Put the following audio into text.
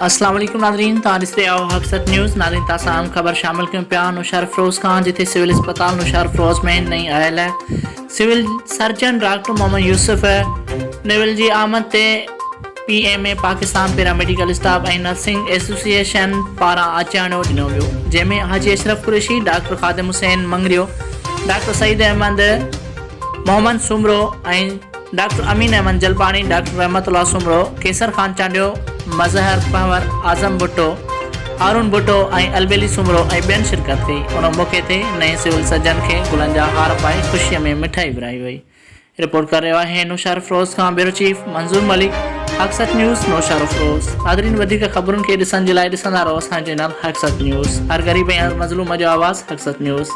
अस्सलाम वालेकुम नाज़रीन, तारिस्ते आओ हक़सत न्यूज़। नाज़रीन तासाम खबर शामिल क्यों पिया नुशार फ़रोज़ खान जिथे सिविल अस्पताल नुशार फ़रोज़ में नई आयल है। Civil surgeon doctor Mohammad Yusuf naval जी आमद ते PMA पाकिस्तान पैरामेडिकल स्टाफ ऐं नर्सिंग एसोसिएशन पारां अचाणो ॾिनो वियो, जंहिंमें हाजी अशरफ कुरैशी, डॉक्टर ख़ादिम हुसैन मंगरियो, डॉक्टर सईद अहमद मोहम्मद सुमरो ऐं डॉक्टर अमीन अहमद जलपानी, डॉक्टर रहमतुल्लाह सुमरो, केसर खान चांडियो, मज़हर पहवर, आज़म भुट्टो, हारून भुट्टो ऐं अलबेली सुमरो ऐं ॿियनि शिरकत कई। उन मौक़े ते नए सिविल सर्जन खे गुलनि जा हार पाए ख़ुशीअ में मिठाई विराई वई। रिपोर्ट कर रहियो आहे नुशार फ़रोज़ खां ब्यूरो चीफ मंज़ूर मलिक, हक़सत न्यूज़ नुशार फ़रोज़। नाज़रीन वधीक ख़बरुनि खे ॾिसण जे लाइ ॾिसंदा रहो असांजो चैनल हक़सत न्यूज़। हर ग़रीब ऐं हर मज़लूम जो आवाज़ हक़सत न्यूज़।